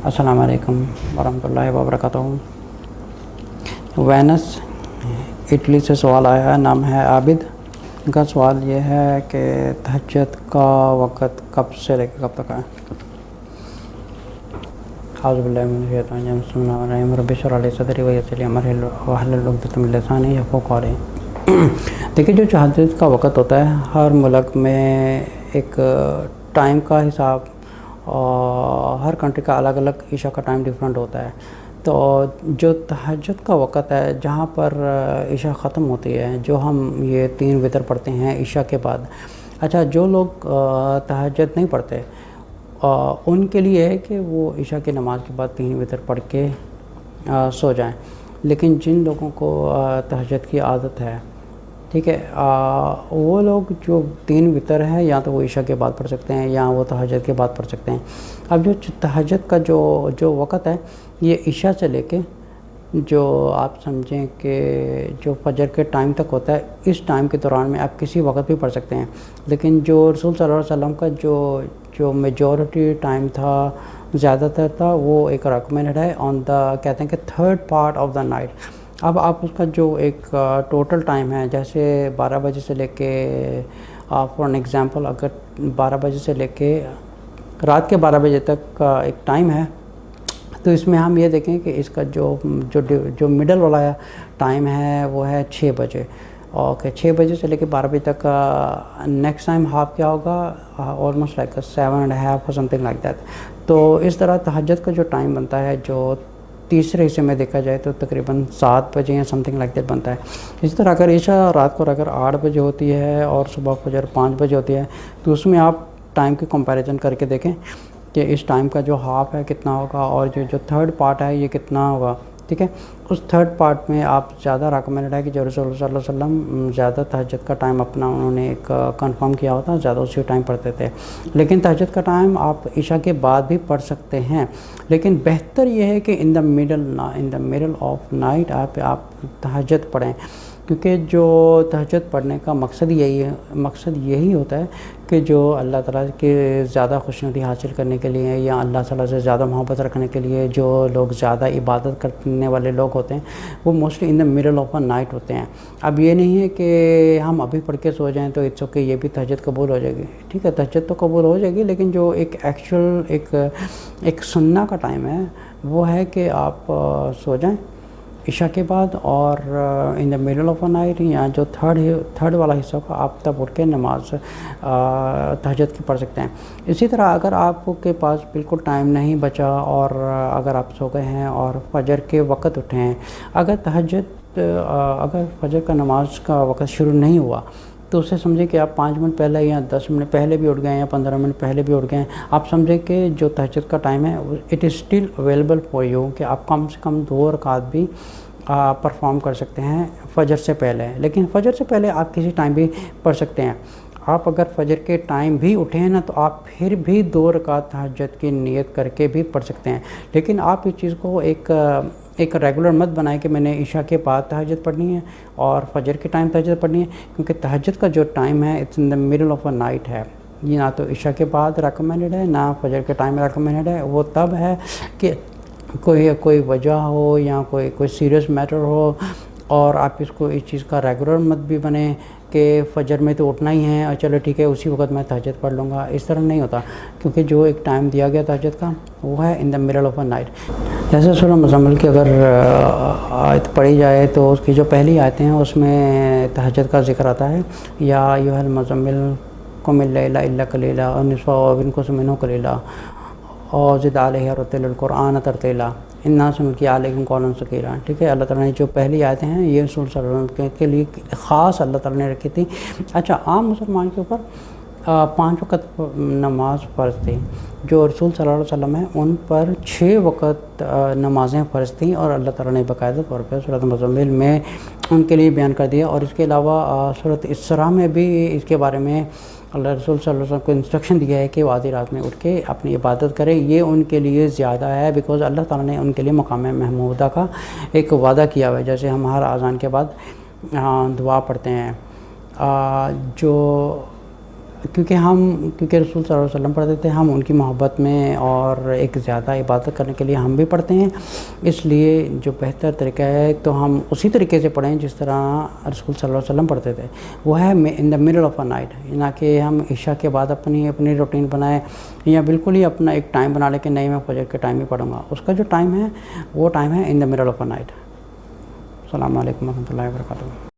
السلام علیکم ورحمۃ اللہ وبرکاتہ۔ وینس اٹلی سے سوال آیا ہے، نام ہے عابد۔ ان کا سوال یہ ہے کہ تہجد کا وقت کب سے لے کے کب تک ہے؟ اعوذ باللہ من الشیطان الرجیم، بسم اللہ الرحمن الرحیم، رب اشرح لی صدری ویسر لی امری واحلل عقدۃ من لسانی یفقہوا قولی۔ دیکھیے، جو تہجد کا وقت ہوتا ہے، ہر ملک میں ایک ٹائم کا حساب اور ہر کنٹری کا الگ الگ عشاء کا ٹائم ڈیفرنٹ ہوتا ہے۔ تو جو تہجد کا وقت ہے، جہاں پر عشاء ختم ہوتی ہے، جو ہم یہ 3 وتر پڑھتے ہیں عشاء کے بعد، اچھا جو لوگ تہجد نہیں پڑھتے ان کے لیے ہے کہ وہ عشاء کی نماز کے بعد 3 وتر پڑھ کے سو جائیں۔ لیکن جن لوگوں کو تہجد کی عادت ہے، ٹھیک ہے، وہ لوگ جو 3 وتر ہے یا تو وہ عشاء کے بعد پڑھ سکتے ہیں یا وہ تہجد کے بعد پڑھ سکتے ہیں۔ اب جو تہجد کا جو وقت ہے، یہ عشاء سے لے کے جو آپ سمجھیں کہ جو فجر کے ٹائم تک ہوتا ہے، اس ٹائم کے دوران میں آپ کسی وقت بھی پڑھ سکتے ہیں۔ لیکن جو رسول صلی اللہ علیہ وسلم کا جو میجورٹی ٹائم تھا، زیادہ تر تھا، وہ ایک ریکمینڈ ہے آن دا، کہتے ہیں کہ 3rd part of the night. اب آپ اس کا جو ایک ٹوٹل ٹائم ہے، جیسے 12 بجے سے لے کے فار این ایگزامپل، اگر 12 بجے سے لے کے رات کے 12 بجے تک کا ایک ٹائم ہے، تو اس میں ہم یہ دیکھیں کہ اس کا جو مڈل والا ٹائم ہے وہ ہے 6 بجے۔ اوکے، 6 بجے سے لے کے 12 بجے تک کا نیکسٹ ٹائم ہاف کیا ہوگا، آلموسٹ لائک 7.5 اور سم تھنگ لائک دیٹ۔ تو اس طرح تہجد کا جو ٹائم بنتا ہے، جو تیسرے حصے میں دیکھا جائے تو تقریباً 7 بجے یا سم تھنگ لائک دیٹ بنتا ہے۔ اسی طرح اگر عشاء رات کو اگر 8 بجے ہوتی ہے اور صبح فجر 5 بجے ہوتی ہے، تو اس میں آپ ٹائم کی کمپیریزن کر کے دیکھیں کہ اس ٹائم کا جو ہاف ہے کتنا ہوگا اور جو 3rd پارٹ ہے یہ کتنا ہوگا، ٹھیک ہے۔ اس 3rd پارٹ میں آپ زیادہ ریکمینڈ ہے کہ جو رسول صلی اللہ علیہ وسلم زیادہ تہجد کا ٹائم اپنا انہوں نے ایک کنفرم کیا ہوتا، زیادہ اسی ٹائم پڑھتے تھے۔ لیکن تہجد کا ٹائم آپ عشاء کے بعد بھی پڑھ سکتے ہیں، لیکن بہتر یہ ہے کہ ان دا مڈل آف نائٹ آپ تہجد پڑھیں، کیونکہ جو تہجد پڑھنے کا مقصد یہی ہوتا ہے کہ جو اللہ تعالیٰ کے زیادہ خوشنودی حاصل کرنے کے لیے یا اللہ تعالیٰ سے زیادہ محبت رکھنے کے لیے جو لوگ زیادہ عبادت کرنے والے لوگ ہوتے ہیں، وہ mostly in the middle of a night ہوتے ہیں۔ اب یہ نہیں ہے کہ ہم ابھی پڑھ کے سو جائیں تو اٹس اوکے، یہ بھی تہجد قبول ہو جائے گی، ٹھیک ہے، تہجد تو قبول ہو جائے گی، لیکن جو ایک ایکچوئل ایک سنہ کا ٹائم ہے وہ ہے کہ آپ سو جائیں عشاء کے بعد، اور in the middle of a night یا جو تھرڈ والا حصہ کا آپ تب اٹھ کے نماز تہجد کی پڑھ سکتے ہیں۔ اسی طرح اگر آپ کے پاس بالکل ٹائم نہیں بچا اور اگر آپ سو گئے ہیں اور فجر کے وقت اٹھے ہیں، اگر فجر کا نماز کا وقت شروع نہیں ہوا تو اسے سمجھیں کہ آپ 5 منٹ پہلے یا 10 منٹ پہلے بھی اٹھ گئے ہیں یا 15 منٹ پہلے بھی اٹھ گئے ہیں، آپ سمجھیں کہ جو تہجد کا ٹائم ہے it is still available for you, کہ آپ کم سے کم 2 رکعت بھی پرفارم کر سکتے ہیں فجر سے پہلے۔ لیکن فجر سے پہلے آپ کسی ٹائم بھی پڑھ سکتے ہیں۔ آپ اگر فجر کے ٹائم بھی اٹھے ہیں نا، تو آپ پھر بھی 2 رکعت تہجد کی نیت کر کے بھی پڑھ سکتے ہیں۔ لیکن آپ اس چیز کو ایک ریگولر مت بنائیں کہ میں نے عشاء کے بعد تہجد پڑھنی ہے اور فجر کے ٹائم تہجد پڑھنی ہے، کیونکہ تہجد کا جو ٹائم ہے it's in the middle of a night ہے، یہ نہ تو عشاء کے بعد ریکمینڈڈ ہے نہ فجر کے ٹائم ریکمینڈڈ ہے۔ وہ تب ہے کہ کوئی وجہ ہو یا کوئی سیریس میٹر ہو، اور آپ اس چیز کا ریگولر مت بھی بنے کہ فجر میں تو اٹھنا ہی ہے اور چلو ٹھیک ہے اسی وقت میں تہجد پڑھ لوں گا، اس طرح نہیں ہوتا، کیونکہ جو ایک ٹائم دیا گیا تہجد کا وہ ہے in the middle of a night. جیسے سورہ مزمل کی اگر آیت پڑھی جائے تو اس کی جو پہلی آیتیں ہیں اس میں تہجد کا ذکر آتا ہے، یا ایھا المزمل قم اللیل الا قلیلا نصفہ او انقص منہ قلیلا اور زد علیہ ورتل القرآن ترتیلا انا سنلقی علیکم قولا ثقیلا، ٹھیک ہے۔ اللہ تعالیٰ نے جو پہلی آیتیں ہیں یہ رسول صلی اللہ علیہ وسلم کے لیے خاص اللہ تعالیٰ نے رکھی تھی۔ اچھا، عام مسلمان کے اوپر 5 وقت نماز فرض تھی، جو رسول صلی اللہ علیہ وسلم ہیں ان پر 6 وقت نمازیں فرض تھیں، اور اللہ تعالیٰ نے باقاعدہ طور پہ سورۃ مزمل میں ان کے لیے بیان کر دیا، اور اس کے علاوہ سورۃ اسراء میں بھی اس کے بارے میں اللہ رسول صلی اللہ علیہ وسلم کو انسٹرکشن دیا ہے کہ وہ آدھی رات میں اٹھ کے اپنی عبادت کریں، یہ ان کے لیے زیادہ ہے، بیکاز اللہ تعالیٰ نے ان کے لیے مقام محمودہ کا ایک وعدہ کیا ہوا ہے۔ جیسے ہم ہر اذان کے بعد دعا پڑھتے ہیں، جو کیونکہ رسول صلی اللہ علیہ وسلم پڑھتے تھے، ہم ان کی محبت میں اور ایک زیادہ عبادت کرنے کے لیے ہم بھی پڑھتے ہیں، اس لیے جو بہتر طریقہ ہے تو ہم اسی طریقے سے پڑھیں جس طرح رسول صلی اللہ علیہ وسلم پڑھتے تھے، وہ ہے in the middle of a night, نہ کہ ہم عشاء کے بعد اپنی روٹین بنائیں یا بالکل ہی اپنا ایک ٹائم بنا لیں کہ نہیں میں فجر کے ٹائم ہی پڑھوں گا. اس کا جو ٹائم ہے وہ ٹائم ہے in the middle of a night. السلام علیکم ورحمۃ اللہ وبرکاتہ.